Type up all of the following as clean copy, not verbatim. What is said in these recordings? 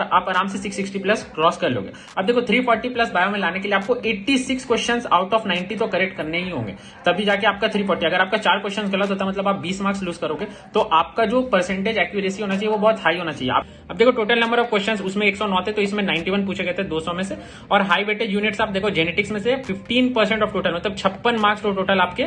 और आप आराम से 660 प्लस क्रॉस कर लोगे। अब देखो 340 प्लस बायो में लाने के लिए आपको 86 क्वेश्चंस आउट ऑफ 90 तो करेक्ट करने ही होंगे, तभी जाके आपका 340। अगर आपका 4 क्वेश्चन गलत होता मतलब आप 20 मार्क्स लूज करोगे, तो आपका जो परसेंटेज एक्यूरेसी होना चाहिए वो बहुत हाई होना चाहिए। अब देखो टोटल नंबर ऑफ क्वेश्चंस उसमें 109 थे, तो इसमें 91 पूछे गए थे 200 में से। और हाई वेटेज यूनिट्स आप देखो जेनेटिक्स में से 15% ऑफ टोटल, मतलब 56 मार्क्स तो टोटल आपके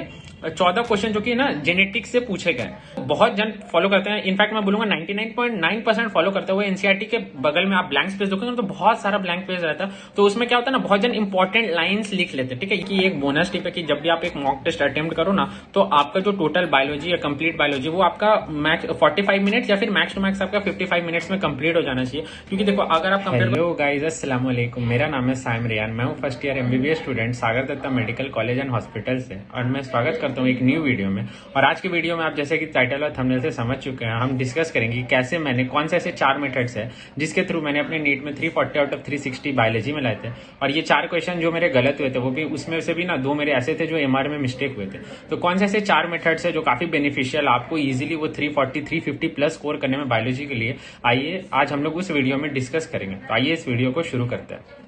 14 क्वेश्चन जो कि ना जेनेटिक्स से पूछे गए। बहुत जन फॉलो करते हैं, इनफैक्ट मैं बोलूंगा 99.9% फॉलो करते हुए। एनसीईआरटी के बगल में आप ब्लैंक स्पेस देखोगे तो बहुत सारा ब्लैंक स्पेस रहता है, तो उसमें क्या होता है ना, बहुत जन इंपॉर्टेंट लाइंस लिख लेते हैं। ठीक है, कि एक बोनस टिप है कि जब भी आप एक मॉक टेस्ट अटेम्प्ट करो ना, तो आपका जो टोटल बायोलॉजी या कंप्लीट बायोलॉजी वो आपका मैक्स 45 मिनट्स या फिर मैक्स टू मैक्स आपका 55 मिनट्स में कंप्लीट हो जाना चाहिए। क्योंकि देखो अगर आप कंपेयर। हेलो गाइस, अस्सलाम वालेकुम, मेरा नाम है साइम रियान, मैं हूँ first year MBBS student Sagar Datta medical college and hospital से, और मैं स्वागत करता हूँ एक न्यू वीडियो में। और आज के वीडियो में आप जैसे कि टाइटल और थंबनेल से समझ चुके हैं, हम डिस्कस करेंगे कैसे मैंने कौन से ऐसे 4 मेथड्स है जिसके थ्रू मैंने अपने नीट में 340 आउट ऑफ 360 बायोलॉजी में लाए थे। और ये 4 क्वेश्चन जो मेरे गलत हुए थे वो भी, उसमें से भी ना 2 मेरे ऐसे थे जो एमआर में मिस्टेक हुए थे। तो कौन से ऐसे 4 मेथड्स है जो काफी बेनिफिशियल आपको इजीली वो 340 350 प्लस स्कोर करने में बायोलॉजी के लिए, आइए आज हम लोग उस वीडियो में डिस्कस करेंगे। तो आइए इस वीडियो को शुरू करते हैं।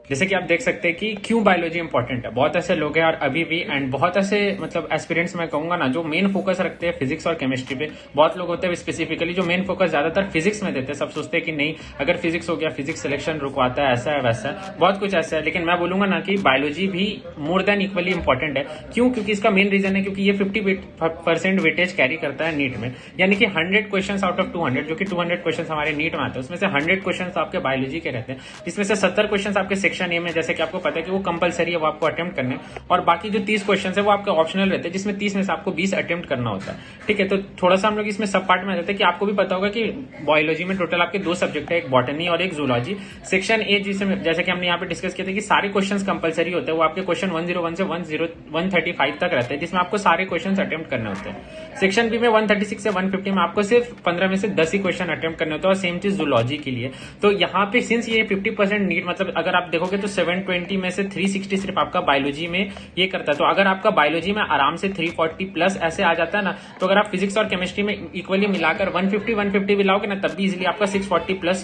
जैसे कि आप देख सकते हैं कि क्यों बायोलॉजी इंपॉर्टेंट है। बहुत ऐसे लोग हैं और अभी भी, एंड बहुत ऐसे मतलब एस्पिरेंट्स मैं कहूंगा ना, जो मेन फोकस रखते हैं फिजिक्स और केमिस्ट्री पे। बहुत लोग होते हैं स्पेसिफिकली जो मेन फोकस ज्यादातर फिजिक्स में देते हैं। सब सोचते हैं कि नहीं, अगर फिजिक्स हो गया फिजिक्स सिलेक्शन रुकवाता है, ऐसा है वैसा है, बहुत कुछ ऐसा है। लेकिन मैं बोलूंगा ना कि बायोलॉजी भी मोर देन इक्वली इंपॉर्टेंट है। क्यों? क्योंकि इसका मेन रीजन है क्योंकि ये 50% वेटेज कैरी करता है नीट में। यानी कि 100 क्वेश्चन आउट ऑफ 200, जो कि 200 क्वेश्चन हमारे नीट में आते हैं, उसमें से 100 क्वेश्चन आपके बायोलॉजी के रहते हैं, जिसमें से 70 क्वेश्चन आपके सेक्शन ए में, जैसे कि आपको पता है कि वो कंपलसरी है, वो आपको अटेम्प्ट करने, और बाकी जो 30 क्वेश्चन है वो आपके ऑप्शनल रहते हैं, जिसमें 30 में से आपको 20 अटेम्प्ट करना होता है। ठीक है, तो थोड़ा सा हम लोग इसमें सब पार्ट में आ जाते हैं कि आपको भी पता होगा कि बायोलॉजी में टोटल आपके 2 सब्जेक्ट है, एक बॉटनी और एक जूलॉजी। सेक्शन ए जिसमें जैसे कि हमने यहाँ पे डिस्कस किया था कि सारे क्वेश्चन कंपलसरी होते हैं, वो आपके क्वेश्चन 101 से 135 तक रहते हैं, जिसमें आपको सारे क्वेश्चन अटेम्प्ट करने होते हैं। सेक्शन बी में 136 से 150 में आपको सिर्फ 15 में से 10 ही क्वेश्चन अटेम्प्ट करने होते हैं, और सेम चीज जूलॉजी के लिए। तो यहाँ पे सिंस ये 50% नीट, मतलब अगर आप देखोगे तो 720 में से 360 सिर्फ आपका बायोलॉजी में ये करता है। तो अगर आपका बायोलॉजी में आराम से 340 प्लस ऐसे आ जाता है ना, तो अगर आप फिजिक्स और केमिस्ट्री में इक्वली मिलाकर 150 भी लाओगे ना, तब भी इजीली आपका 640 प्लस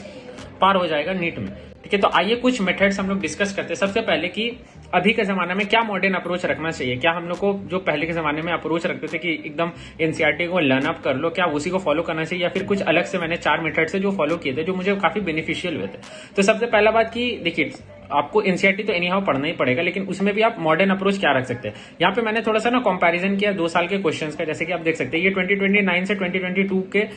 पार हो जाएगा नीट में। ठीक है, तो आइए कुछ मेथड्स हम लोग डिस्कस करते हैं। सबसे पहले कि अभी के जमाने में क्या मॉडर्न अप्रोच रखना चाहिए। क्या हम लोग को जो पहले के जमाने में अप्रोच रखते थे कि एकदम एनसीईआरटी को लर्न अप कर लो, क्या उसी को फॉलो करना चाहिए, या फिर कुछ अलग से मैंने 4 मेथड से जो फॉलो किए थे जो मुझे काफी बेनिफिशियल हुए थे। तो सबसे पहला बात कि देखिए, आपको एनसीईआरटी तो एनीहाउ पढ़ना ही पड़ेगा, लेकिन उसमें भी आप मॉडर्न अप्रोच क्या रख सकते हैं। यहाँ पे मैंने थोड़ा सा ना कंपैरिजन किया 2 साल के क्वेश्चंस का। जैसे कि आप देख सकते हैं ये 2029 से 2022 के,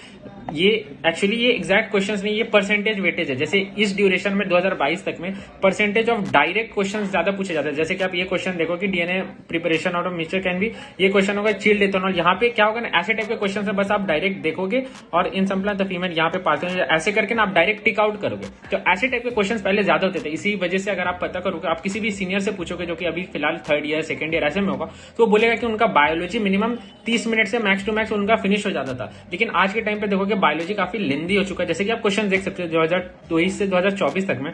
ये एक्चुअली ये एग्जैक्ट क्वेश्चंस नहीं, ये परसेंटेज वेटेज है। जैसे इस ड्यूरेशन में 2022 तक में परसेंटेज ऑफ डायरेक्ट क्वेश्चंस ज्यादा पूछे जाते हैं। जैसे कि आप ये क्वेश्चन देखो कि DNA preparation out of mixture can be, ये क्वेश्चन होगा चिल्ड इथेनॉल। यहाँ पे क्या होगा ना, ऐसे टाइप के क्वेश्चन है, बस आप डायरेक्ट देखोगे और इन सप्लाई द फीमेल यहाँ पे पाते हैं, ऐसे करके ना आप डायरेक्ट टिक आउट करोगे। तो ऐसे टाइप के क्वेश्चन पहले ज्यादा होते थे। इसी वजह से अगर आप पता करोगे, आप किसी भी सीनियर से पूछोगे जो कि अभी फिलहाल 3rd ईयर 2nd ईयर ऐसे में होगा, तो वो बोलेगा कि उनका बायोलॉजी मिनिमम 30 मिनट से मैक्स टू मैक्स उनका फिनिश हो जाता था। लेकिन आज के टाइम पे देखोगे बायोलॉजी काफी लेंदी हो चुका है। जैसे कि आप क्वेश्चन देख सकते हो 2023 से 2024 तक में,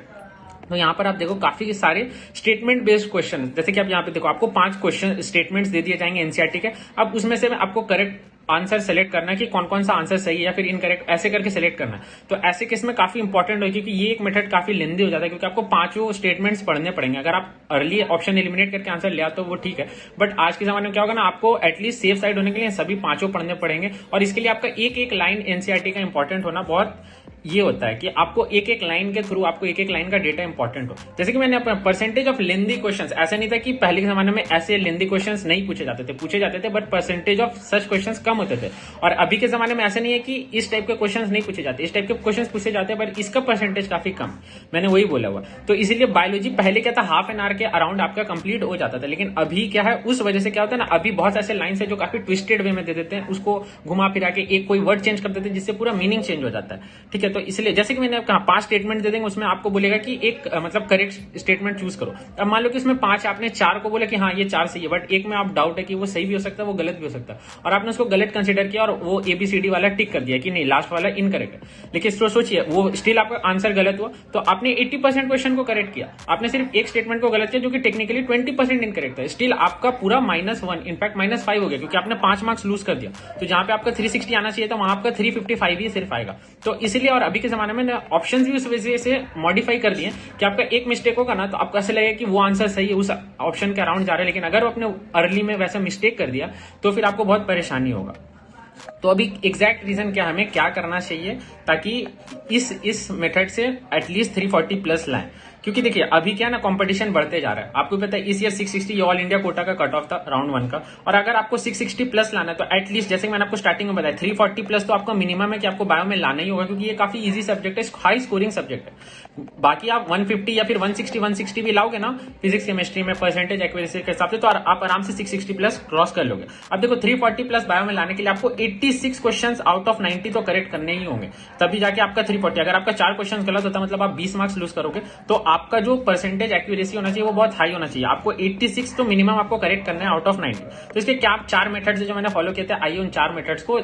तो यहाँ पर आप देखो काफी सारे स्टेटमेंट बेस्ड क्वेश्चन। जैसे कि आप यहाँ पे देखो आपको 5 क्वेश्चन स्टेटमेंट्स दे दिए जाएंगे एनसीईआरटी के। अब उसमें से आपको करेक्ट आंसर सेलेक्ट करना है कि कौन कौन सा आंसर सही है या फिर इनकरेक्ट, ऐसे करके सेलेक्ट करना है। तो ऐसे केस में काफी इंपॉर्टेंट होगी, क्योंकि ये एक मेथड काफी लेंदी हो जाता है, क्योंकि आपको 5 स्टेटमेंट्स पढ़ने पड़ेंगे। अगर आप अर्ली ऑप्शन एलिमिनेट करके आंसर ले आते तो वो ठीक है, बट आज के जमाने में क्या होगा ना, आपको एटलीस्ट सेफ साइड होने के लिए सभी 5 पढ़ने पड़ेंगे। और इसके लिए आपका एक लाइन एनसीईआरटी का इंपॉर्टेंट होना बहुत ये होता है कि आपको एक लाइन के थ्रू, आपको एक लाइन का डेटा इंपॉर्टेंट हो। जैसे कि मैंने अपना परसेंटेज ऑफ लेंदी क्वेश्चंस, ऐसा नहीं था कि पहले के जमाने में ऐसे लेंदी क्वेश्चंस नहीं पूछे जाते थे, but percentage of such questions कम होते थे। और अभी के जमाने में ऐसा नहीं है कि इस टाइप के क्वेश्चंस नहीं पूछे जाते, इस टाइप के क्वेश्चंस पूछे जाते हैं, पर इसका परसेंटेज काफी कम। मैंने वही बोला हुआ। तो इसीलिए बायोलॉजी पहले क्या था, हाफ एन आवर के अराउंड आपका कंप्लीट हो जाता था। लेकिन अभी क्या है, उस वजह से क्या होता है ना, अभी बहुत ऐसे लाइन है जो काफी ट्विस्टेड वे में दे देते हैं, उसको घुमा फिरा के एक कोई वर्ड चेंज कर देते हैं, जिससे पूरा मीनिंग चेंज हो जाता है। ठीक है, तो इसलिए जैसे कि मैंने कहा 5 स्टेटमेंट दे देंगे, उसमें आपको बोलेगा कि एक मतलब करेक्ट स्टेटमेंट चूज करो। अब मान लो कि उसमें 5 आपने 4 को बोला कि हाँ ये 4 सही है, बट एक में आप डाउट है कि वो सही भी हो सकता है, वो गलत भी हो सकता है, और आपने उसको गलत कंसिडर किया और वो ABCD वाला टिक कर दिया कि नहीं लास्ट वाला इनकरेक्ट है। लेकिन सोचिए वो स्टिल आपका आंसर गलत हुआ, तो आपने 80% क्वेश्चन को करेक्ट किया, आपने सिर्फ एक स्टेटमेंट को गलत किया जो कि टेक्निकली 20% इनकरेक्ट है। स्टिल आपका पूरा -1 इनफैक्ट -5 हो गया, क्योंकि आपने 5 मार्क्स लूज कर दिया। तो जहां पे आपका 360 आना चाहिए था, वहां आपका 355 ही सिर्फ आएगा। तो इसलिए, और और अभी के जमाने में ऑप्शन भी उस वजह से मॉडिफाई कर दिए कि आपका एक मिस्टेक होगा ना तो आपको ऐसा लगेगा कि वो आंसर सही है, उस ऑप्शन के अराउंड जा रहा है, लेकिन अगर आपने अर्ली में वैसा मिस्टेक कर दिया तो फिर आपको बहुत परेशानी होगा। तो अभी एग्जैक्ट रीजन क्या, हमें क्या करना चाहिए ताकि इस मेथड से एटलीस्ट 340 प्लस लाएं, क्योंकि देखिए अभी क्या ना कंपटीशन बढ़ते जा रहा है। आपको पता है इस ईयर 660 ये ऑल इंडिया कोटा का कट ऑफ था राउंड 1 का, और अगर आपको 660 प्लस लाना है तो एटलीस्ट जैसे मैंने आपको स्टार्टिंग में बताया 340 प्लस तो आपका मिनिमम है कि आपको बायो में लाना ही होगा, क्योंकि ये काफी इजी सब्जेक्ट है, हाई स्कोरिंग सब्जेक्ट है। बाकी आप 150 या फिर 160 भी लाओगे ना फिजिक्स केमिस्ट्री में परसेंटेज एक्यूरेसी के हिसाब से तो आप आराम से 660 प्लस क्रॉस कर लोगे। अब देखो 340 प्लस बायो में लाने के लिए आपको 86 क्वेश्चंस आउट ऑफ 90 तो करेक्ट करने ही होंगे, तभी जाके आपका 340। अगर आपका 4 क्वेश्चन गलत होता मतलब आप 20 मार्क्स लूज करोगे, तो आपका जो परसेंटेज एक्यूरेसी होना चाहिए वो बहुत हाई होना चाहिए। आपको 86 तो मिनिमम आपको करेक्ट करना है आउट ऑफ 90। तो इसके क्या आप 4 मेथड्स जो मैंने फॉलो किए थे, आइए उन 4 मेथड्स को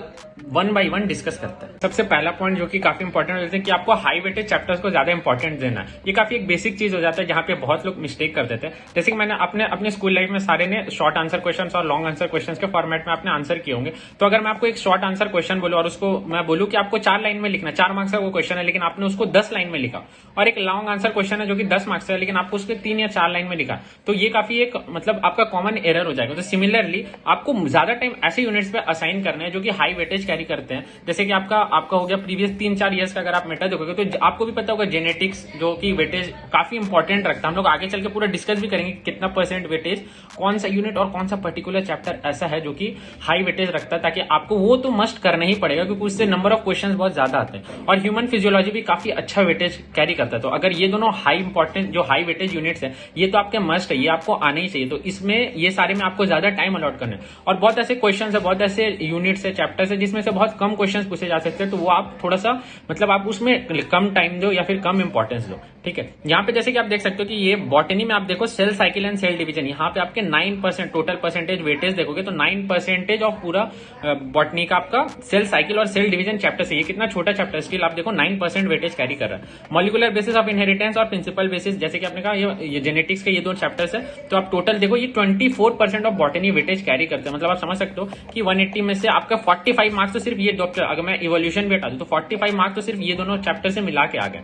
वन बाय वन डिस्कस करते हैं। सबसे पहला पॉइंट जो कि काफी इंपॉर्टेंट होता है कि आपको हाई वेटेज चैप्टर्स को ज्यादा इंपॉर्टेंट देना है। ये काफी एक बेसिक चीज हो जाता है जहां पे बहुत लोग मिस्टेक कर देते हैं। जैसे कि मैंने अपने स्कूल लाइफ में सारे ने शॉर्ट आंसर क्वेश्चन और लॉन्ग आंसर क्वेश्चन के फॉर्मेट में आपने आंसर किए होंगे। तो अगर मैं आपको एक शॉर्ट आंसर क्वेश्चन बोलूं और उसको मैं बोलूं कि आपको 4 लाइन में लिखना, 4 मार्क्स का वो क्वेश्चन है लेकिन आपने उसको 10 लाइन में लिखा, और एक लॉन्ग आंसर क्वेश्चन है जो कि 10 मार्क्स है लेकिन आपको उसके 3 या 4 लाइन में लिखा, तो ये काफी एक मतलब आपका कॉमन एरर हो जाएगा। तो सिमिलरली आपको ज्यादा टाइम ऐसे यूनिट्स पे असाइन करना है जो कि हाई वेटेज कैरी करते हैं। जैसे कि आपका हो गया प्रीवियस 3-4 ईयर्स का अगर आप मेटा देखोगे तो आपको भी पता होगा जेनेटिक्स जो कि वेटेज काफी इंपॉर्टेंट रखता है। हम लोग आगे चल के पूरा डिस्कस भी करेंगे कितना परसेंट वेटेज कौन सा यूनिट और कौन सा पर्टिकुलर चैप्टर ऐसा है जो कि हाई वेटेज रखता है, ताकि आपको वो तो मस्ट करना ही पड़ेगा क्योंकि उससे नंबर ऑफ क्वेश्चंस बहुत ज्यादा आते हैं। और ह्यूमन फिजियोलॉजी भी काफी अच्छा वेटेज कैरी करता है। तो अगर ये दोनों हाई इंपॉर्टेंट जो हाई वेटेज यूनिट्स है ये तो आपके मस्ट है, ये आपको आने ही चाहिए। तो इसमें ये सारे में आपको ज्यादा टाइम अलॉट करना है। और बहुत ऐसे क्वेश्चन है, बहुत ऐसे यूनिट्स है, चैप्टर्स है जिसमें से बहुत कम क्वेश्चन पूछे जा सकते हैं, तो वो आप थोड़ा सा मतलब आप उसमें कम टाइम दो या फिर कम इंपॉर्टेंस दो, ठीक है। यहाँ पे जैसे कि आप देख सकते हो कि ये बॉटनी में आप देखो cell cycle and cell division, यहाँ पे आपके 9% टोटल परसेंटेज वेटेज देखोगे तो 9% ऑफ पूरा बॉटनी का आपका सेल साइकिल और सेल डिवीजन चैप्टर से, ये कितना छोटा चैप्टर स्टिल आप देखो 9% वेटेज कैरी कर रहा है। मॉलिक्यूलर बेसिस ऑफ इनहेरिटेंस और प्रिंसिपल बेसिस जैसे कि आपने कहा ये जेनेटिक्स के ये 2 चैप्टर्स है, तो आप टोटल देखो ये 24% ऑफ बॉटनी वेटेज कैरी करते हैं। मतलब आप समझ सकते हो कि 180 में से आपका 45 मार्क्स तो सिर्फ ये डॉक्टर, अगर मैं इवोल्यूशन भी हटा दूं तो 45 मार्क्स तो सिर्फ ये दोनों चैप्टर से मिला के आ गए।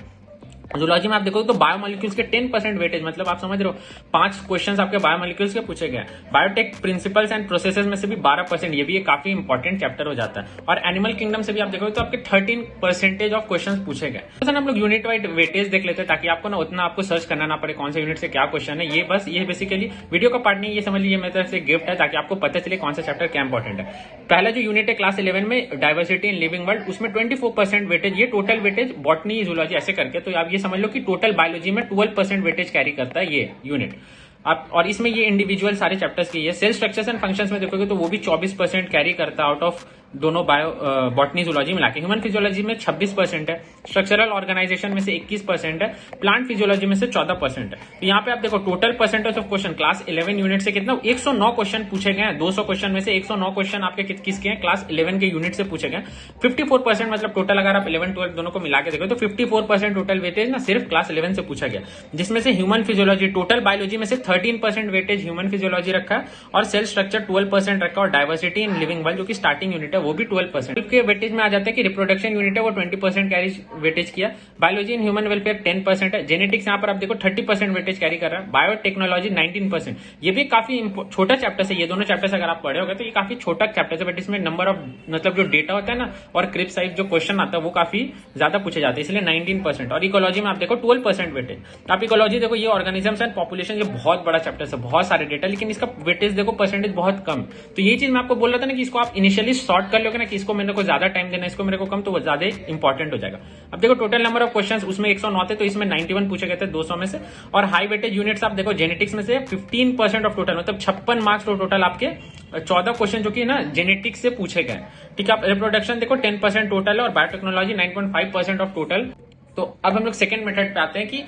जूलॉजी में आप देखो तो बायोमोलिक्यूल्स के 10% वेटेज, मतलब आप समझ रहे हो 5 क्वेश्चंस आपके बायोमोलिक्यूल्स के पूछे गए। बायोटेक प्रिंसिपल्स एंड प्रोसेसेस में से भी 12%, ये भी एक काफी इंपॉर्टेंट चैप्टर हो जाता है। और एनिमल किंगडम से भी आप देखोगे तो आपके 13% ऑफ क्वेश्चंस पूछे गए। तो हम लोग यूनिट वाइड वेटेज देख लेते हैं ताकि आपको ना उतना आपको सर्च करना ना पड़े कौन से यूनिट से क्या क्वेश्चन है। ये बेसिकली वीडियो का पार्ट नहीं, ये समझ लीजिए मेरी तरफ से गिफ्ट है ताकि आपको पता चले कौन सा चैप्टर क्या इंपॉर्टेंट है। पहला जो यूनिट है क्लास 11 में डाइवर्सिटी इन लिविंग वर्ल्ड, उसमें 24% वेटेज, ये टोटल वेटेज बॉटनी जूलॉजी ऐसे करके, तो आप ये समझ लो कि टोटल बायोलॉजी में 12% वेटेज कैरी करता है ये यूनिट आप। और इसमें ये इंडिविजुअल सारे चैप्टर्स की है। सेल स्ट्रक्चर्स एंड फंक्शंस में देखोगे तो वो भी 24% कैरी करता है आउट ऑफ दोनों बॉटनी जूलॉजी मिला के। ह्यूमन फिजियोलॉजी में 26% है, स्ट्रक्चरल ऑर्गेनाइजेशन में से 21% है, प्लांट फिजियोलॉजी में से 14% है। तो यहाँ पे आप देखो total percentage of question class 11 unit से कितना 109 क्वेश्चन पूछे गए हैं। 200 क्वेश्चन में से 109 क्वेश्चन आपके किसके हैं, क्लास 11 के यूनिट से पूछे गए। 54% मतलब टोटल अगर आप 11-12 दोनों को मिला के देखो तो 54% टोटल वेटेज ना सिर्फ क्लास 11 से पूछा गया, जिसमें से ह्यूमन फिजियोलॉजी टोटल बायोलॉजी में से 13% वेटेज ह्यूमन फिजियोलॉजी रखा है, और सेल स्ट्रक्चर 12% रखा, और डाइवर्सिटी इन लिविंग वर्ल्ड जो कि स्टार्टिंग यूनिट है वो भी 12% के वेटेज में आ जाता है। कि रिप्रोडक्शन यूनिट है वो 20% कैरी वेटेज किया, बायोलॉजी इन ह्यूमन वेलफेयर 10% है, जेनेटिक्स यहाँ पर आप देखो 30% वेटेज कैरी कर रहा है, बायोटेक्नोलॉजी 19%। ये भी काफी छोटा चैप्टर है, ये दोनों चैप्टर्स अगर आप पढ़े होगे तो ये काफी छोटा चैप्टर है, बट इसमें नंबर ऑफ मतलब जो डेटा होता है ना और क्रिप साइज जो क्वेश्चन आता है वो काफी ज्यादा पूछे जाते हैं, इसलिए 19%। और इकोलॉजी में आप देखो 12% वेटेज। आप इकोलॉजी देखो ये ऑर्गेनिजम्स एंड पॉपुलेशन, ये बहुत बड़ा चैप्टर है, बहुत सारे डेटा, लेकिन इसका वेटेज देखो परसेंटेज बहुत कम। तो ये चीज मैं आपको बोल रहा था ना कि इसको आप इनिशियली सॉर्ट कर लोगे ना कि इसको मेरे को ज्यादा टाइम देना, इसको मेरे को कम, तो वो ज्यादा इंपॉर्टेंट हो जाएगा। अब देखो टोटल नंबर ऑफ क्वेश्चंस उसमें 109 थे, तो इसमें 91 पूछे गए थे 200 में से। और हाई वेटेज यूनिट्स आप देखो जेनेटिक्स में से 15% ऑफ टोटल, मतलब 56 मार्क्स टोटल आपके 14 क्वेश्चन जो कि ना जेनेटिक्स से पूछे गए। ठीक है, आप रिप्रोडक्शन देखो 10% टोटल है, और बायोटेक्नोलॉजी 9.5% ऑफ टोटल। तो अब हम लोग सेकंड मेथड पे आते हैं कि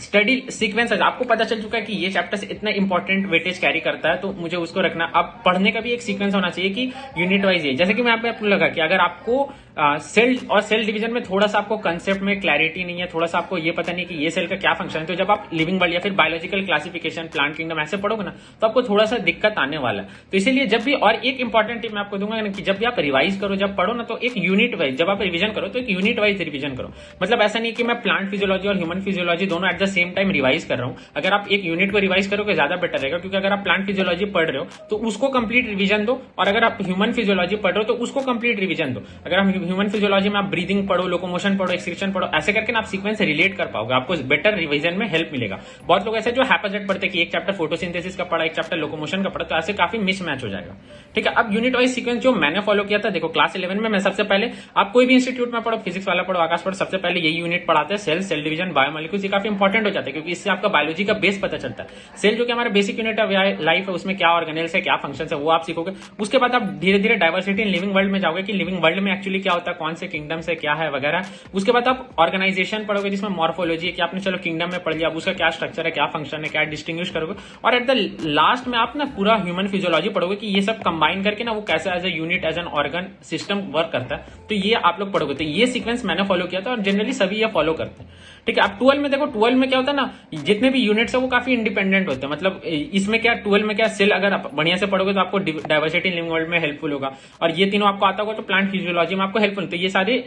स्टडी सीक्वेंस। आपको पता चल चुका है कि ये चैप्टर से इतना इंपॉर्टेंट वेटेज कैरी करता है तो मुझे उसको रखना। अब पढ़ने का भी एक सीक्वेंस होना चाहिए कि यूनिट वाइज है। जैसे कि मैं आपको लगा कि अगर आपको सेल और सेल डिवीजन में थोड़ा सा आपको कंसेप्ट में क्लैरिटी नहीं है, थोड़ा सा आपको ये पता नहीं कि ये सेल का क्या फंक्शन है। तो जब आप लिविंग वर्ल्ड या फिर बायोलॉजिकल क्लासिफिकेशन, प्लांट किंगडम ऐसे पढ़ोगे ना, तो आपको थोड़ा सा दिक्कत आने वाला है। तो इसीलिए जब भी, और एक इंपॉर्टेंट टिप मैं आपको दूंगा कि जब भी आप रिवाइज करो, जब पढ़ो ना, तो एक यूनिट वाइज, जब आप रिवीजन करो तो एक यूनिट वाइज रिवीजन करो। मतलब ऐसा नहीं कि मैं प्लांट फिजियोलॉजी और ह्यूमन फिजियोलॉजी दोनों at the same time revise कर रहा हूं। अगर आप एक यूनिट को रिवाइज करोगे ज्यादा बेटर रहेगा, क्योंकि अगर आप प्लांट फिजियोलॉजी पढ़ रहे हो तो उसको कंप्लीट रिवीजन दो, और अगर आप ह्यूमन फिजियोलॉजी पढ़ रहे हो तो उसको कंप्लीट रिवीजन दो। अगर आप ह्यूमन फिजियोलॉजी में आप ब्रीदिंग पढ़ो, लोकोमोशन पढ़ो, एक्सक्रीशन पढ़ो, ऐसे करके ना आप सीक्वेंस से रिलेट कर पाओगे, आपको बेटर रिवीजन में हेल्प मिलेगा। बहुत लोग ऐसे जो हैपेजेट पढ़ते कि एक चैप्टर फोटोसिंथेसिस का पढ़ा, एक चैप्टर लोकोमोशन का पढ़ा, तो ऐसे काफी मिसमैच हो जाएगा। ठीक है, अब यूनिट वाइज सीक्वेंस जो मैंने फॉलो किया था, देखो क्लास 11 में मैं सबसे पहले, आप कोई भी इंस्टीट्यूट में पढ़ो, फिजिक्स वाला पढ़ो, आकाश पढ़ो, सबसे पहले यही यूनिट पढ़ाते हैं, सेल, सेल डिवीजन, बायोमोलिक्यूल्स। ये काफी इंपॉर्टेंट हो जाता है क्योंकि इससे आपका बायोलॉजी का बेस पता चलता है। सेल जो कि हमारा बेसिक यूनिट ऑफ लाइफ है, उसमें क्या ऑर्गेनेल्स है, क्या फंक्शन है, वो आप सीखोगे। उसके बाद आप धीरे धीरे डाइवर्सिटी इन लिविंग वर्ल्ड में जाओगे कि लिविंग वर्ल्ड में एक्चुअली क्या होता है, कौन से किंगडम से क्या है वगैरह। उसके बाद आप ऑर्गेनाइजेशन पढ़ोगे जिसमें मॉर्फोलॉजी है कि आपने चलो किंगडम में पढ़ लिया, अब उसका क्या स्ट्रक्चर है, क्या फंक्शन है, क्या डिस्टिंग्विश करोगे। और एट द लास्ट में आप ना पूरा ह्यूमन फिजियोलॉजी पढ़ोगे कि ये सब कंबाइन करके ना वो कैसे as a unit, as an organ system work करता है। तो ये आप लोग पढ़ोगे। तो ये सीक्वेंस मैंने फॉलो किया था और जनरली सभी ये फॉलो करते हैं। ठीक है, अब 12 में देखो, 12 में क्या होता है ना, जितने भी यूनिट्स है वो काफी इंडिपेंडेंट होते हैं। मतलब इसमें क्या, 12 में क्या, सेल अगर आप बढ़िया से पढ़ोगे तो आपको डाइवर्सिटी इन लिविंग वर्ल्ड में हेल्पफुल होगा, और ये तीनों आपको आता होगा तो प्लांट फिजियोलॉजी में आपको हेल्पफुल। तो ये सारे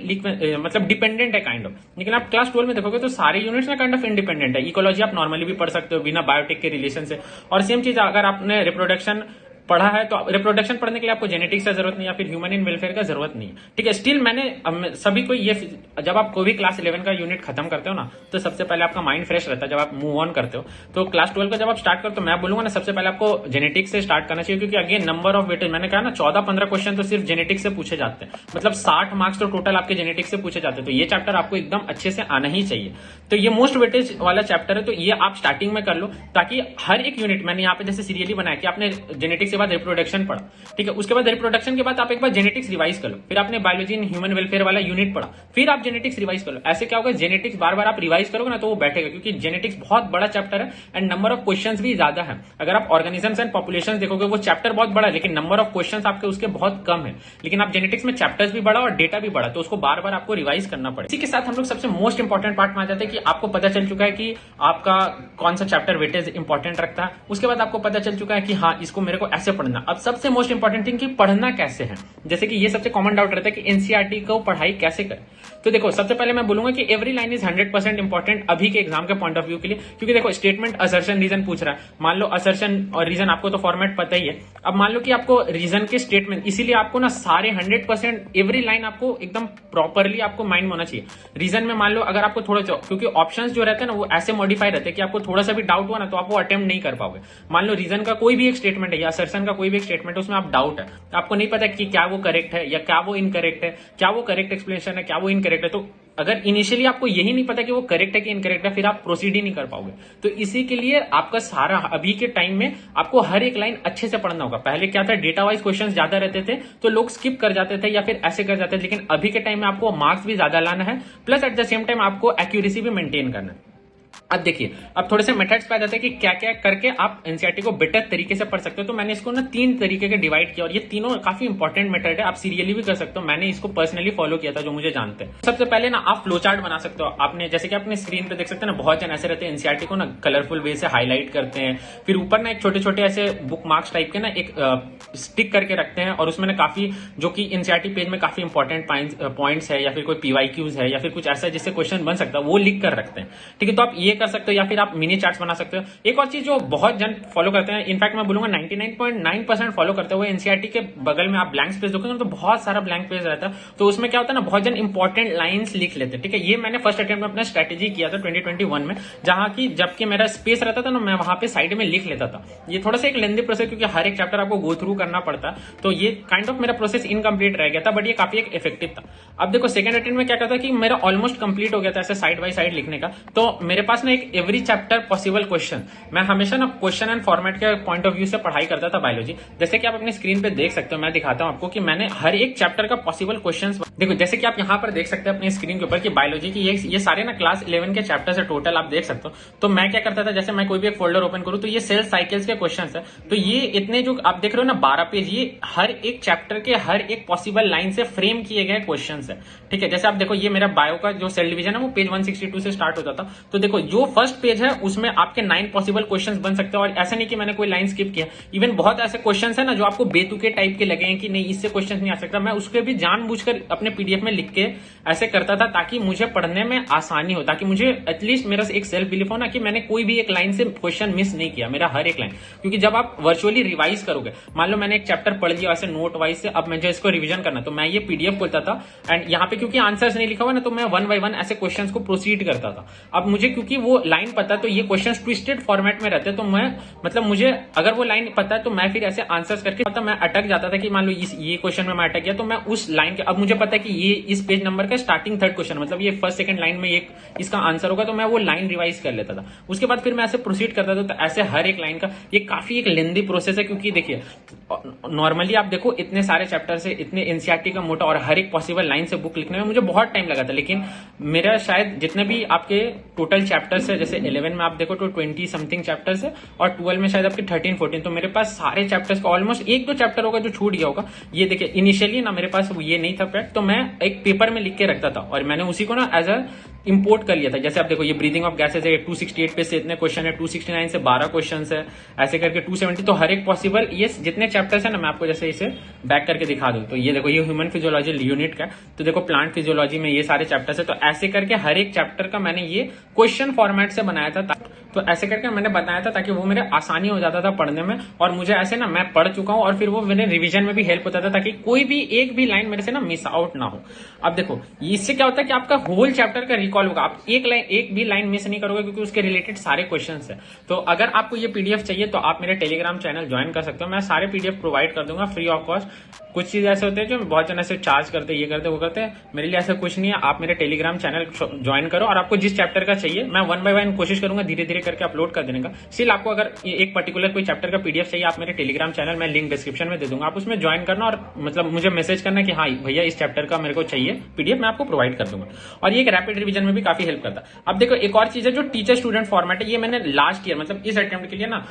मतलब डिपेंडेंट है काइंड ऑफ। लेकिन आप क्लास 12 में देखोगे तो सारे यूनिट्स ना काइंड ऑफ इंडिपेंडेंट है। इकोलॉजी आप नॉर्मली भी पढ़ सकते हो बिना बायोटिक के रिलेशन से। और सेम चीज अगर आपने रिप्रोडक्शन पढ़ा है तो रिप्रोडक्शन पढ़ने के लिए आपको जेनेटिक्स का जरूरत नहीं, या फिर ह्यूमन इन वेलफेयर का जरूरत नहीं है। ठीक है, स्टिल मैंने सभी को ये, जब आप कोई भी क्लास 11 का यूनिट खत्म करते हो ना, तो सबसे पहले आपका माइंड फ्रेश रहता है जब आप मूव ऑन करते हो। तो क्लास 12 का जब आप स्टार्ट करो तो मैं बोलूंगा ना, सबसे पहले आपको जेनेटिक्स से स्टार्ट करना चाहिए, क्योंकि अगेन नंबर ऑफ वेटेज, मैंने कहा ना 14-15 क्वेश्चन तो सिर्फ जेनेटिक्स से पूछे जाते हैं। मतलब 60 मार्क्स तो टोटल आपके जेनेटिक्स से पूछे जाते हैं। तो ये चैप्टर आपको एकदम अच्छे से आना ही चाहिए। तो ये मोस्ट वेटेज वाला चैप्टर है, तो ये आप स्टार्टिंग में कर लो, ताकि हर एक यूनिट, मैंने यहाँ पे जैसे सीरियली बनाया कि आपने जेनेटिक्स के बाद रिप्रोडक्शन, ठीक है, उसके बाद रिप्रोडक्शन के बाद आप एक बार जेनेटिक्स रिवाइज कर लो, फिर आपने बायोलॉजी इन ह्यूमन वेलफेयर वाला यूनिट पढ़ा, फिर आप जेनेटिक्स रिवाइज कर लो। ऐसे क्या होगा, जेनेटिक्स बार बार आप रिवाइज करोगे ना तो वो बैठेगा, क्योंकि जेनेटिक्स बहुत बड़ा चैप्टर है एंड नंबर ऑफ क्वेश्चंस भी ज्यादा है। अगर आप ऑर्गेनिजम्स एंड पॉपुलेशन देखोगे, वो चैप्टर बहुत बड़ा है लेकिन नंबर ऑफ क्वेश्चंस आपके उसके बहुत कम है। लेकिन आप जेनेटिक्स में चैप्टर्स भी बड़ा और डेटा भी बड़ा, तो उसको बार बार आपको रिवाइज करना पड़ेगा। इसी के साथ हम लोग सबसे मोस्ट इंपॉर्टेंट पार्ट में आ जाते हैं कि आपको पता चल चुका है कि आपका कौन सा चैप्टर वेटेज इंपॉर्टेंट रखता है। उसके बाद आपको पता चल चुका है कि हाँ, इसको मेरे को ऐसे पढ़ना। अब सबसे मोस्ट इंपॉर्टेंट थिंग कि पढ़ना कैसे है। जैसे कि ये सबसे कॉमन डाउट रहता है कि एनसीईआरटी को पढ़ाई कैसे करें। तो देखो, सबसे पहले मैं बोलूंगा कि एवरी लाइन इज 100% इंपॉर्टेंट अभी के एग्जाम के पॉइंट ऑफ व्यू के लिए, क्योंकि देखो स्टेटमेंट, असर्शन, रीजन पूछ रहा है। मान लो असर्शन और रीजन आपको तो फॉर्मेट पता ही है। अब मान लो कि आपको रीजन के स्टेटमेंट, इसीलिए आपको ना सारे 100% एवरी लाइन आपको एकदम प्रॉपरली आपको माइंड में होना चाहिए। रीजन में मान लो अगर आपको थोड़ा, क्योंकि ऑप्शंस जो रहते हैं ना वो ऐसे मॉडिफाई रहते हैं कि आपको थोड़ा सा भी डाउट हुआ ना तो आप वो अटेम्प्ट नहीं कर पाओगे। मान लो रीजन का कोई भी एक स्टेटमेंट है या असर्शन का कोई भी एक स्टेटमेंट है, उसमें आप डाउट है, आपको नहीं पता कि क्या वो करेक्ट है या क्या वो इनकरेक्ट है, क्या वो करेक्ट एक्सप्लेनेशन है, क्या वो इनकरेक्ट है। तो अगर इनिशियली आपको यही नहीं पता कि वो करेक्ट है कि इनकरेक्ट है, फिर आप प्रोसीड ही नहीं कर पाओगे। तो इसी के लिए आपका सारा अभी के टाइम में आपको हर एक लाइन अच्छे से पढ़ना होगा। पहले क्या था, डेटा वाइज क्वेश्चंस ज्यादा रहते थे तो लोग स्किप कर जाते थे या फिर ऐसे कर जाते थे, लेकिन अभी के टाइम में आपको मार्क्स भी ज्यादा लाना है, plus at the same time आपको एक्यूरेसी भी मेंटेन करना है। अब देखिए, अब थोड़े से मेथड्स पे आ जाते हैं कि क्या क्या करके आप एनसीईआरटी को बेटर तरीके से पढ़ सकते हो। तो मैंने इसको ना 3 तरीके के डिवाइड किया और ये तीनों काफी इंपॉर्टेंट मेथड है। आप सीरियली भी कर सकते हो, मैंने इसको पर्सनली फॉलो किया था जो मुझे जानते हैं। सबसे पहले ना आप फ्लो चार्ट बना सकते हो। आपने जैसे कि अपने स्क्रीन पे देख सकते हैं ना, बहुत जन ऐसे रहते हैं एनसीईआरटी को ना कलरफुल वे से हाईलाइट करते हैं, फिर ऊपर ना एक छोटे छोटे ऐसे बुक मार्क्स टाइप के ना एक स्टिक करके रखते हैं, और उसमें ना काफी, जो कि एनसीईआरटी पेज में काफी इंपॉर्टेंट पॉइंट्स है या फिर कोई पीवाईक्यूज है या फिर कुछ ऐसा जिससे क्वेश्चन बन सकता है, वो लिख कर रखते हैं। ठीक है, तो आप ये कर सकते हो या फिर आप मिनी चार्ट्स बना सकते हो। एक और चीज जो बहुत जन फॉलो करते हैं, इनफैक्ट मैं बोलूंगा 99.9% फॉलो करते हुए, एनसीईआरटी के बगल में आप ब्लैंक स्पेस देखोगे तो बहुत सारा ब्लैंक पेज रहता है। तो उसमें क्या होता है ना, बहुत जन इंपॉर्टेंट लाइंस लिख लेते हैं। ठीक है, ये मैंने फर्स्ट अटेम्प्ट में अपना स्ट्रेटेजी किया था 2021 में, जहां की जबकि मेरा स्पेस रहता था ना, मैं वहां पे साइड में लिख लेता था। ये थोड़ा सा एक लेंदी प्रोसेस, क्योंकि हर एक चैप्टर आपको गो थ्रू करना पड़ता, तो ये काइंड ऑफ मेरा प्रोसेस इनकम्प्लीट रह गया था, बट ये काफी एक इफेक्टिव था। अब देखो सेकंड अटेम्प्ट में क्या कहता है कि मेरा ऑलमोस्ट कंप्लीट हो गया था ऐसे साइड बाय साइड लिखने का। तो मेरे पास ना एक एवरी चैप्टर पॉसिबल क्वेश्चन, मैं हमेशा ना क्वेश्चन एंड फॉर्मेट के पॉइंट ऑफ व्यू से पढ़ाई करता था बायोलॉजी। जैसे कि आप अपनी स्क्रीन पे देख सकते हो, मैं दिखाता हूं आपको कि मैंने हर एक चैप्टर का पॉसिबल क्वेश्चन देखो, जैसे कि आप यहाँ पर देख सकते हैं अपनी स्क्रीन के ऊपर कि बायोलॉजी की ये सारे ना क्लास 11 के चैप्टर है टोटल, आप देख सकते हो। तो मैं क्या करता था, जैसे मैं कोई भी एक फोल्डर ओपन करूं तो ये सेल साइकिल्स के क्वेश्चन है, तो ये इतने जो आप देख रहे हो ना 12 पेज, ये हर एक चैप्टर के हर एक पॉसिबल लाइन से फ्रेम किए गए क्वेश्चन है। ठीक है, जैसे आप देखो ये मेरा बायो का जो सेल डिवीजन है वो पेज 162 से स्टार्ट होता था। तो देखो जो फर्स्ट पेज है उसमें आपके 9 पॉसिबल क्वेश्चंस बन सकते हैं, और ऐसा नहीं कि मैंने कोई लाइन स्किप किया। इवन बहुत ऐसे क्वेश्चंस है ना जो आपको बेतुके टाइप के लगे हैं कि नहीं इससे क्वेश्चन नहीं आ सकता, मैं उसके भी जानबूझकर अपने पीडीएफ में लिख के ऐसे करता था ताकि मुझे पढ़ने में आसानी हो, ताकि मुझे एटलीस्ट मेरा एक सेल्फ बिलीफ हो ना कि मैंने कोई भी एक लाइन से क्वेश्चन मिस नहीं किया, मेरा हर एक लाइन। क्योंकि जब आप वर्चुअली रिवाइज करोगे, मान लो मैंने एक चैप्टर पढ़ लिया ऐसे नोट वाइज से, अब मुझे इसको रिवीजन करना, तो मैं ये पीडीएफ खोलता था एंड यहाँ पे क्योंकि आंसर्स नहीं लिखा हुआ ना, तो मैं 1 बाय 1 ऐसे क्वेश्चंस को प्रोसीड करता था। अब मुझे क्योंकि वो लाइन पता, तो ये क्वेश्चंस ट्विस्टेड फॉर्मेट में रहते, तो मैं मतलब मुझे अगर वो लाइन पता है तो मैं फिर ऐसे आंसर्स करके मतलब मैं अटक जाता था कि मान लो ये क्वेश्चन में मैं अटक गया, तो मैं उस लाइन के, अब मुझे पता है कि ये इस पेज नंबर का स्टार्टिंग थर्ड क्वेश्चन, मतलब ये फर्स्ट सेकंड लाइन में एक इसका आंसर होगा, तो मैं वो लाइन रिवाइज कर लेता था। उसके बाद फिर मैं ऐसे प्रोसीड करता था। तो ऐसे हर एक लाइन का ये काफी एक लेंदी प्रोसेस है, क्योंकि देखिए नॉर्मली आप देखो इतने सारे चैप्टर से इतने एनसीईआरटी का मोटा और हर एक पॉसिबल लाइन से बुक लिखने में मुझे बहुत टाइम लगा था। लेकिन मेरा शायद जितने भी आपके टोटल चैप्टर्स है, जैसे 11 में आप देखो तो 20 समथिंग चैप्टर्स है, और 12 में शायद आपके 13-14, तो मेरे पास सारे चैप्टर्स का ऑलमोस्ट 1-2 चैप्टर होगा जो छूट गया होगा। ये देखिए इनिशियली ना मेरे पास ये नहीं था पैक, तो मैं एक पेपर में लिख के रखता था और मैंने उसी को ना एज अ इंपोर्ट कर लिया था। जैसे आप देखो ये ब्रीदिंग ऑफ गैसेस है, 268 पे से इतने क्वेश्चन है, 269 से 12 क्वेश्चन है, ऐसे करके 270, तो हर एक पॉसिबल ये जितने चैप्टर्स है ना, मैं आपको जैसे इसे बैक करके दिखा दूं तो ये देखो ये ह्यूमन फिजियोलॉजी यूनिट का, तो देखो प्लांट फिजियोलॉजी में ये सारे चैप्टर्स है। तो ऐसे करके हर एक चैप्टर का मैंने ये क्वेश्चन फॉर्मेट से बनाया था, तो ऐसे करके मैंने बताया था ताकि वो मेरे आसानी हो जाता था पढ़ने में, और मुझे ऐसे ना मैं पढ़ चुका हूं और फिर वो मेरे रिवीजन में भी हेल्प होता था ताकि कोई भी एक भी लाइन मेरे से ना मिस आउट ना हो। अब देखो इससे क्या होता है कि आपका होल चैप्टर का रिकॉल होगा, आप एक भी लाइन मिस नहीं करोगे क्योंकि उसके रिलेटेड सारे क्वेश्चंस है। तो अगर आपको ये पीडीएफ चाहिए तो आप मेरे टेलीग्राम चैनल ज्वाइन कर सकते हो, मैं सारे पीडीएफ प्रोवाइड कर दूंगा फ्री ऑफ कॉस्ट। कुछ चीज ऐसे होते हैं जो बहुत जन ऐसे चार्ज करते हैं, ये करते वो करते हैं, मेरे लिए ऐसा कुछ नहीं है। आप मेरे टेलीग्राम चैनल ज्वाइन करो और आपको जिस चैप्टर का चाहिए मैं 1 बाय 1 कोशिश करूंगा धीरे धीरे करके अपलोड कर देने का। स्टिल आपको अगर एक पर्टिकुलर कोई चैप्टर का पीडीएफ चाहिए, आप मेरे टेलीग्राम चैनल मैं लिंक डिस्क्रिप्शन में दे दूंगा, आप उसमें ज्वाइन करना और मतलब मुझे मैसेज करना कि हाँ भैया इस चैप्टर का मेरे को चाहिए पीडीएफ, मैं आपको प्रोवाइड कर दूंगा। और ये एक रैपिड रिवीजन में भी काफी हेल्प करता है। अब देखो एक और चीज है जो टीचर स्टूडेंट फॉर्मेट है, ये मैंने लास्ट ईयर मतलब इस अटेम्प्ट के लिए ना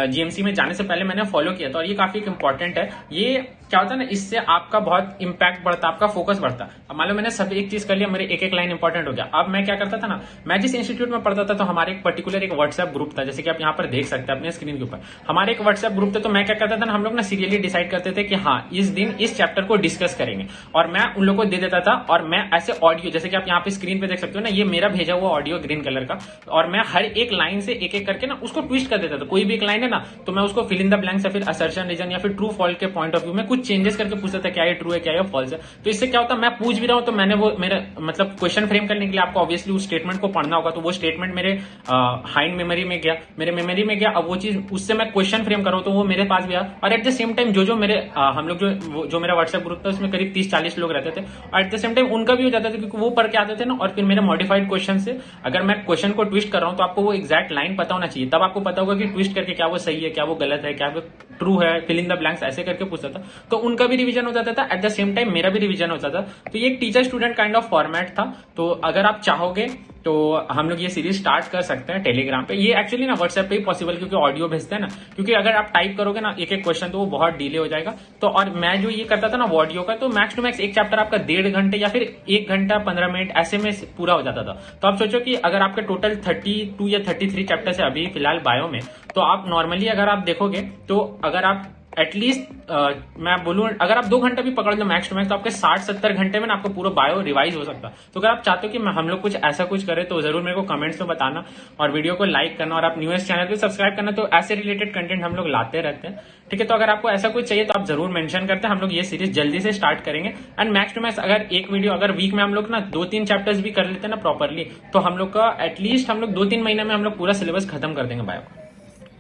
जीएमसी में जाने से पहले मैंने फॉलो किया था, और ये काफी इंपॉर्टेंट है। ये क्या होता है ना, इससे आपका बहुत इंपैक्ट बढ़ता, आपका फोकस बढ़ता। अब मान लो मैंने सब एक चीज कर लिया, मेरे एक लाइन इंपॉर्टेंट हो गया। अब मैं क्या करता था ना, मैं जिस इंस्टीट्यूट में पढ़ता था तो हमारे एक पर्टिकुलर एक व्हाट्सएप ग्रुप था, जैसे कि आप यहाँ पर देख सकते हैं अपने स्क्रीन के ऊपर हमारे एक व्हाट्सएप ग्रुप था। तो मैं क्या करता था ना, हम लोग ना सीरियली डिसाइड करते थे कि हाँ इस दिन इस चैप्टर को डिस्कस करेंगे, और मैं उन लोगों को दे देता था। और मैं ऐसे ऑडियो, जैसे कि आप यहाँ पे स्क्रीन पे देख सकते हो ना, ये मेरा भेजा हुआ ऑडियो ग्रीन कलर का, और मैं हर एक लाइन से एक एक करके ना उसको ट्विस्ट कर देता था। कोई भी एक लाइन है ना तो मैं उसको फिल इन द ब्लैंक्स या फिर असर्शन रीजन या फिर ट्रू फॉल्स के पॉइंट ऑफ व्यू में कुछ चेंजेस करके पूछता था क्या ये ट्रू है क्या ये फॉल्स है। तो इससे क्या होता है, मैं पूछ भी रहा हूं तो मैंने वो मेरे मतलब क्वेश्चन फ्रेम करने के लिए आपको ऑब्वियसली उस स्टेटमेंट को पढ़ना होगा, तो वो स्टेटमेंट मेरे हाइंड मेमोरी में गया, मेरे मेमोरी में गया। अब वो चीज उससे मैं क्वेश्चन फ्रेम कर रहा हूं तो वो मेरे पास भी आया। और एट द सेम टाइम जो मेरे हम लोग जो मेरा व्हाट्सएप ग्रुप था उसमें करीब 30-40 लोग रहते थे, और एट द सेम टाइम उनका भी हो जाता था क्योंकि वो पढ़ के आते थे ना। और फिर मेरे मॉडिफाइड क्वेश्चन से अगर मैं क्वेश्चन को ट्विस्ट कर रहा हूं तो आपको वो एग्जैक्ट लाइन पता होना चाहिए, तब आपको पता होगा कि ट्विस्ट करके क्या वो सही है क्या वो गलत है क्या वो ट्रू है, फिल इन द ब्लैंक्स ऐसे करके पूछता था। तो उनका भी रिवीजन हो जाता था, एट द सेम टाइम मेरा भी रिवीजन होता था। तो ये एक teacher student kind of format था। तो अगर आप चाहोगे तो हम लोग ये सीरीज स्टार्ट कर सकते हैं टेलीग्राम पे। ये एक्चुअली ना व्हाट्सएप पे ही पॉसिबल, क्योंकि ऑडियो भेजते हैं ना, क्योंकि अगर आप टाइप करोगे ना एक एक क्वेश्चन तो वो बहुत डिले हो जाएगा। तो और मैं जो ये करता था ना ऑडियो का, तो मैक्स टू मैक्स एक चैप्टर आपका 1.5 घंटे या फिर 1 घंटा 15 मिनट ऐसे में पूरा हो जाता था। तो आप सोचो कि अगर आपके टोटल 32 या 33 चैप्टर्स है अभी फिलहाल बायो में, तो आप नॉर्मली अगर आप देखोगे तो अगर आप एटलीस्ट मैं बोलूं अगर आप 2 घंटा भी पकड़ लो मैक्स टू मैक्स, तो आपके 60-70 घंटे में ना आपको पूरा बायो रिवाइज हो सकता है। तो अगर आप चाहते हो कि हम लोग कुछ ऐसा कुछ करें तो जरूर मेरे को कमेंट्स में बताना, और वीडियो को लाइक करना, और आप न्यूएस्ट चैनल पे सब्सक्राइब करना। तो ऐसे रिलेटेड कंटेंट हम लोग लाते रहते हैं, ठीक है। तो अगर आपको ऐसा कुछ चाहिए तो आप जरूर मेंशन करते हैं, हम लोग ये सीरीज जल्दी से स्टार्ट करेंगे। एंड मैक्स टू मैक्स अगर एक वीडियो अगर वीक में हम लोग ना 2-3 चैप्टर्स भी कर लेते हैं ना प्रॉपरली, तो हम लोग का एटलीस्ट हम लोग 2-3 महीने में हम लोग पूरा सिलेबस खत्म कर देंगे बायो।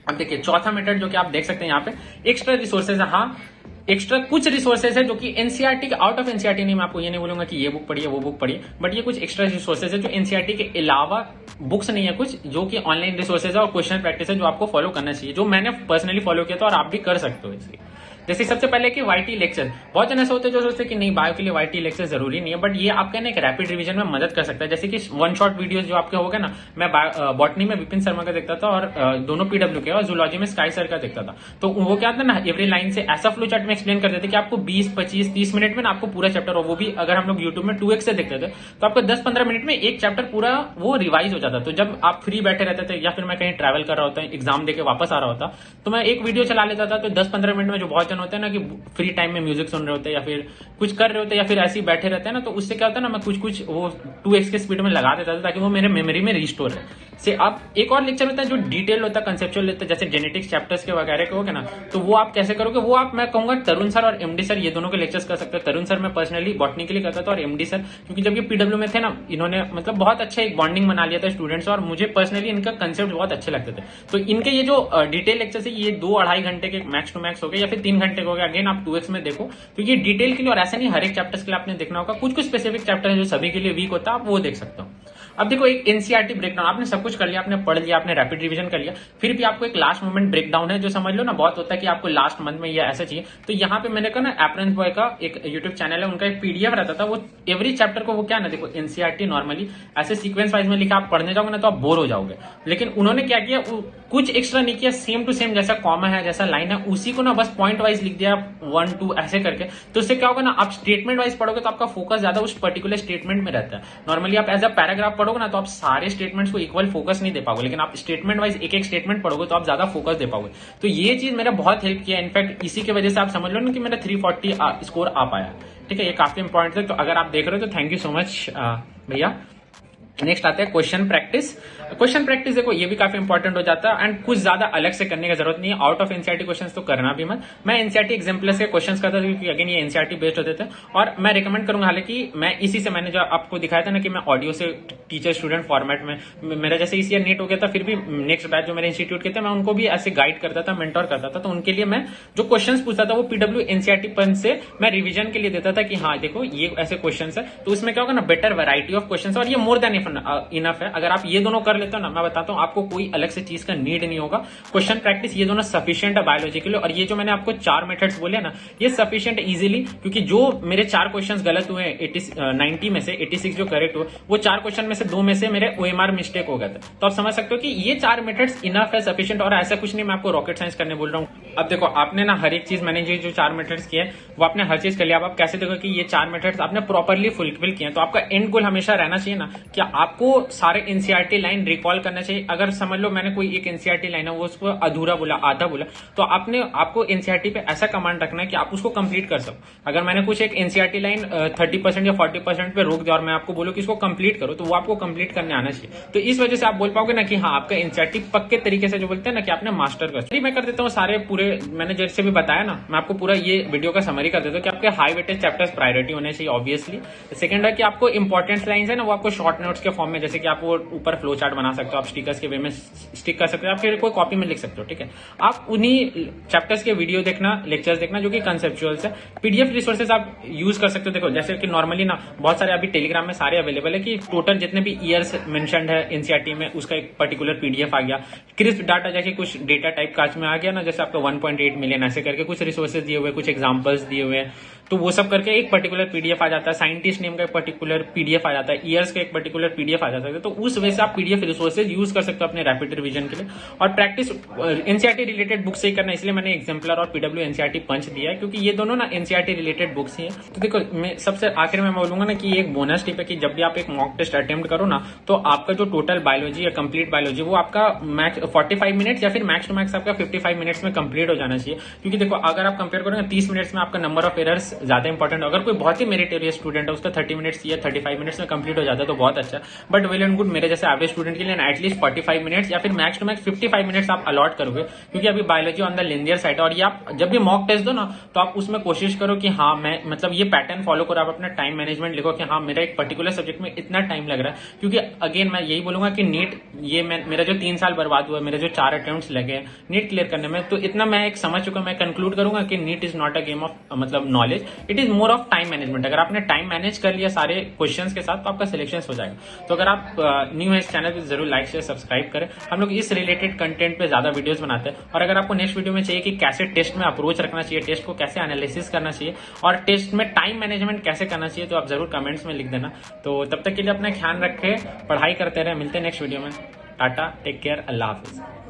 अब देखिए चौथा मेथड जो कि आप देख सकते हैं यहाँ पे एक्स्ट्रा रिसोर्सेज है। हाँ एक्स्ट्रा कुछ रिसोर्सेज है जो कि एनसीईआरटी के आउट ऑफ एनसीईआरटी नहीं, मैं आपको ये नहीं बोलूंगा कि ये बुक पढ़िए वो बुक पढ़िए, बट ये कुछ एक्स्ट्रा रिसोर्सेज है जो एनसीईआरटी के अलावा बुक्स नहीं है कुछ, जो कि ऑनलाइन रिसोर्सेज है और क्वेश्चन प्रैक्टिस है जो आपको फॉलो करना चाहिए, जो मैंने पर्सनली फॉलो किया था और आप भी कर सकते हो इसलिए। जैसे सबसे पहले कि वाईटी लेक्चर, बहुत जन ऐसे होते हैं जो सोचते हैं कि नहीं बायो के लिए वाईटी लेक्चर जरूरी नहीं है, बट ये आपका ना एक रैपिड रिवीजन में मदद कर सकता है। जैसे कि वन शॉट वीडियोस जो आपके हो गए ना, मैं बॉटनी में विपिन शर्मा का देखता था और दोनों पीडब्ल्यू के, और जूलॉजी में स्काई सर का देखता था। तो वो क्या था ना, एवरी लाइन से ऐसा फ्लो चार्ट में एक्सप्लेन करते थे कि आपको 20, 25, 30 मिनट में ना आपको पूरा चैप्टर, और वो भी अगर हम लोग यूट्यूब में 2x से देखते थे तो आपको 10-15 मिनट में एक चैप्टर पूरा वो रिवाइज हो जाता। तो जब आप फ्री बैठे रहते थे या फिर मैं कहीं ट्रैवल कर रहा होता, एग्जाम देके वापस आ रहा होता, तो मैं एक वीडियो चला लेता था। तो 10-15 मिनट में, जो बहुत जन होते हैं ना कि फ्री टाइम में म्यूजिक सुन रहे होते हैं या फिर कुछ कर रहे होते हैं या फिर ऐसे ही बैठे रहते हैं ना, तो उससे क्या होता है ना, मैं कुछ वो 2x के स्पीड में लगा देता था ताकि वो मेरे मेमोरी में रिस्टोर है। से अब एक और लेक्चर होता है जो डिटेल होता है, कंसेप्चुअल होता है, जैसे जेनेटिक्स चैप्टर्स के वगैरह के हो गए ना, तो वो आप कैसे करोगे, वो आप मैं कहूंगा तरुण सर और एमडी सर ये दोनों के लेक्चर्स कर सकते हैं। तरुण सर मैं पर्सनली बॉटनी के लिए करता था, और एमडी सर क्योंकि जब ये पीडब्ल्यू में थे ना, इन्होंने मतलब बहुत अच्छा एक बॉन्डिंग बना लिया था स्टूडेंट्स, और मुझे पर्सनली इनका कंसेप्ट बहुत अच्छे लगते थे। तो इनके ये जो डिटेल लेक्चर्स है ये 2-2.5 घंटे के मैक्स टू मैक्स हो गए या फिर 3 घंटे हो गए। अगेन आप 2x में देखो, तो ये डिटेल के लिए, और ऐसा नहीं हर एक चैप्टर्स के लिए आपने देखना होगा, कुछ स्पेसिफिक चैप्टर है जो सभी के लिए वीक होता है, आप वो देख सकते हो। अब देखो एक एनसीईआरटी ब्रेकडाउन, आपने सब कुछ कर लिया, आपने पढ़ लिया, आपने रैपिड रिवीजन कर लिया, फिर भी आपको एक लास्ट मोमेंट ब्रेकडाउन है जो समझ लो ना, बहुत होता है कि आपको लास्ट मंथ में ये ऐसा चाहिए। तो यहाँ पे मैंने कहा ना, एपरेंस बॉय का एक यूट्यूब चैनल है, उनका एक पीडीएफ रहता था, वो एवरी चैप्टर को वो क्या ना, देखो एनसीईआरटी नॉर्मली ऐसे सीक्वेंस वाइज में लिखा, आप पढ़ने जाओगे ना तो आप बोर हो जाओगे, लेकिन उन्होंने क्या किया, कुछ एक्स्ट्रा नहीं किया, सेम टू सेम जैसा कॉमा है जैसा लाइन है उसी को ना बस पॉइंट वाइज लिख दिया 1, 2 ऐसे करके। तो उससे क्या होगा ना, आप स्टेटमेंट वाइज पढ़ोगे तो आपका फोकस ज्यादा उस पर्टिकुलर स्टेटमेंट में रहता है। नॉर्मली आप एज अ पैराग्राफ पढ़ोगे ना तो आप सारे स्टेटमेंट्स को इक्वल फोकस नहीं दे पाओगे, लेकिन आप स्टेटमेंट वाइज एक एक स्टेटमेंट पढ़ोगे तो आप ज्यादा फोकस दे पाओगे। तो ये चीज मेरा बहुत हेल्प किया, इनफैक्ट इसी की वजह से आप समझ लो ना कि मेरा 340 स्कोर आ पाया। ठीक है, ये काफी इंपॉर्टेंट है। तो अगर आप देख रहे हो तो थैंक यू सो मच भैया। नेक्स्ट आता है क्वेश्चन प्रैक्टिस। क्वेश्चन प्रैक्टिस देखो ये भी काफी इंपॉर्टेंट हो जाता है, एंड कुछ ज्यादा अलग से करने की जरूरत नहीं है। आउट ऑफ एनसीईआरटी क्वेश्चंस तो करना भी मत। मैं एनसीईआरटी एग्जाम्पल्स के क्वेश्चंस करता था क्योंकि अगेन ये एनसीईआरटी बेस्ड होते थे, और मैं रिकमेंड करूंगा, हालांकि मैं इसी से मैंने जो आपको दिखाया था ना कि मैं ऑडियो से टीचर स्टूडेंट फॉर्मेट में, मेरा जैसे इस ईयर नीट हो गया था, फिर भी नेक्स्ट बैच जो मेरे इंस्टीट्यूट के थे मैं उनको भी ऐसे गाइड करता था, मेंटोर करता था। तो उनके लिए मैं जो क्वेश्चंस पूछता था वो पीडब्ल्यू एनसीईआरटी पन से मैं रिवीजन के लिए देता था कि हाँ देखो ये ऐसे क्वेश्चन है। तो उसमें क्या होगा ना, बेटर वैरायटी ऑफ क्वेश्चन, और ये मोर देन इनफ है। अगर आप ये दोनों कर लेते हो ना, मैं बताता हूँ आपको कोई अलग से चीज का नीड नहीं होगा। क्वेश्चन प्रैक्टिस ये दोनों सफिशिएंट है बायोलॉजी के लिए, और ये जो मैंने आपको 4 मेथड्स बोले ना ये सफिशिएंट इजीली, क्योंकि जो मेरे 4 क्वेश्चंस गलत हुए 90 में से 86 जो करेक्ट हुए, वो 4 क्वेश्चन में से 2 में से मेरे ओएमआर मिस्टेक हो गए थे। तो आप समझ सकते हो कि ये 4 मेथड्स इनफ है, सफिशिएंट, और ऐसा कुछ नहीं मैं आपको रॉकेट साइंस करने बोल रहा हूँ। अब देखो आपने ना हर एक चीज, मैंने जो 4 मेथड्स किए वो आपने हर चीज कर लिया। अब आप कैसे देखो कि ये 4 मेथड्स आपने प्रॉपरली फुलफिल किए, तो आपका एंड गोल हमेशा रहना चाहिए ना कि आपको सारे एनसीईआरटी लाइन रिकॉल करना चाहिए। अगर समझ लो मैंने कोई एक एनसीईआरटी लाइन है वो उसको अधूरा बोला, आधा बोला, तो आपको एनसीईआरटी पे ऐसा कमांड रखना है कि आप उसको कंप्लीट कर सको। अगर मैंने कुछ एक एनसीईआरटी लाइन 30% या 40% पे रोक दिया और मैं आपको बोलूं कि इसको कंप्लीट करो, तो वो आपको कंप्लीट करने आना चाहिए। तो इस वजह से आप बोल पाओगे ना कि हाँ आपका एनसीईआरटी पक्के तरीके से जो बोलते हैं ना कि आपने मास्टर कर। मैं कर देता हूँ सारे पूरे, मैंने जैसे भी बताया ना, मैं आपको पूरा ये वीडियो का समरी कर देता हूँ कि आपके हाई वेटेज चैप्टर्स प्रायोरिटी होने चाहिए ऑब्वियसली। सेकंड है कि आपको इंपॉर्टेंट लाइंस है ना वो आपको शॉर्ट नोट्स के फॉर्म में, जैसे कि आप वो ऊपर फ्लो चार्ट बना सकते हो, आप स्टिकर्स के वे में स्टिक कर सकते हो, आप फिर कोई कॉपी में लिख सकते हो। ठीक है, आप उन्हीं चैप्टर्स के वीडियो देखना, लेक्चर्स देखना जो कि कंसेप्चुअल्स है। पीडीएफ रिसोर्सेज आप यूज कर सकते हो। देखो जैसे कि नॉर्मली ना बहुत सारे अभी टेलीग्राम में सारे अवेलेबल है कि टोटल जितने भी ईयर्स मेंशन्ड है एनसीईआरटी में उसका एक पर्टिकुलर पीडीएफ आ गया। क्रिस्प डाटा जैसे कुछ डेटा टाइप कास्ट में आ गया ना, जैसे आपका 1.8 मिलियन ऐसे करके कुछ रिसोर्सेज दिए हुए, कुछ एग्जांपल्स दिए हुए हैं, तो वो सब करके एक पर्टिकुलर पीडीएफ आ जाता है। साइंटिस्ट नेम का एक पर्टिकुलर पीडीएफ आ जाता है, ईयर्स का एक पर्टिकुलर पीडीएफ आ जाता है। तो उस वजह से आप पीडीएफ रिसोर्सेज यूज कर सकते हो अपने रैपिड रिवीजन के लिए। और प्रैक्टिस एनसीईआरटी रिलेटेड बुक से ही करना, इसलिए मैंने एग्जाम्पलर और पीडब्ल्यू एनसीईआरटी पंच दिया है, क्योंकि ये दोनों ना एनसीईआरटी रिलेटेड बुक्स ही हैं। तो देखो मैं सबसे आखिर में बोलूंगा ना कि एक बोनस टिप है कि जब भी आप एक मॉक टेस्ट अटेम्प्ट करो ना, तो आपका जो टोटल बायोलॉजी या कंप्लीट बायोलॉजी वो आपका मैक्स 45 मिनट्स या फिर मैक्स टू मैक्स आपका 55 मिनट्स में कंप्लीट हो जाना चाहिए। क्योंकि देखो अगर आप कंपेयर करोगे 30 मिनट्स में आपका नंबर ऑफ एरर्स ज्यादा इंपॉर्टेंट। अगर कोई बहुत ही मेरिटोरियस स्टूडेंट है उसका 30 मिनट्स या 35 मिनट्स में कंप्लीट हो जाता है तो बहुत अच्छा। बट वेल एंड गुड, मेरे जैसे एवरेज स्टूडेंट के लिए एटलीस्ट 45 मिनट्स या फिर मैक्स टू मैक्स 55 मिनट्स आप अलॉट करोगे, क्योंकि अभी बायोलॉजी ऑन द लेंदियर साइड। और ये आप जब भी मॉक टेस्ट दो ना तो आप उसमें कोशिश करो कि हाँ मैं मतलब ये पैटर्न फॉलो करो, आप अपना टाइम मैनेजमेंट लिखो कि हाँ मेरा एक पर्टिकुलर सब्जेक्ट में इतना टाइम लग रहा है। क्योंकि अगेन मैं यही बोलूंगा कि नीट ये मेरा जो 3 साल बर्बाद हुआ, मेरे जो 4 अटेम्प्ट्स लगे नीट क्लियर करने में, तो इतना मैं एक समझ चुका। मैं कंक्लूड करूंगा कि NEET is not a game of मतलब knowledge, it is more of time management. अगर आपने टाइम मैनेज कर लिया सारे क्वेश्चंस के साथ तो आपका सिलेक्शन हो जाएगा। तो अगर आप न्यू है इस चैनल पे जरूर लाइक शेयर सब्सक्राइब करें। हम लोग इस रिलेटेड कंटेंट पे ज्यादा वीडियोस बनाते हैं। और अगर आपको नेक्स्ट वीडियो में चाहिए कि कैसे टेस्ट में अप्रोच रखना चाहिए, टेस्ट को कैसे एनालिसिस करना चाहिए और टेस्ट में टाइम मैनेजमेंट कैसे करना चाहिए, तो आप जरूर कमेंट्स में लिख देना। तो तब तक के लिए अपना ख्याल रखें, पढ़ाई करते रहे। मिलते हैं नेक्स्ट वीडियो में। टाटा, टेक केयर, अल्लाह हाफिज।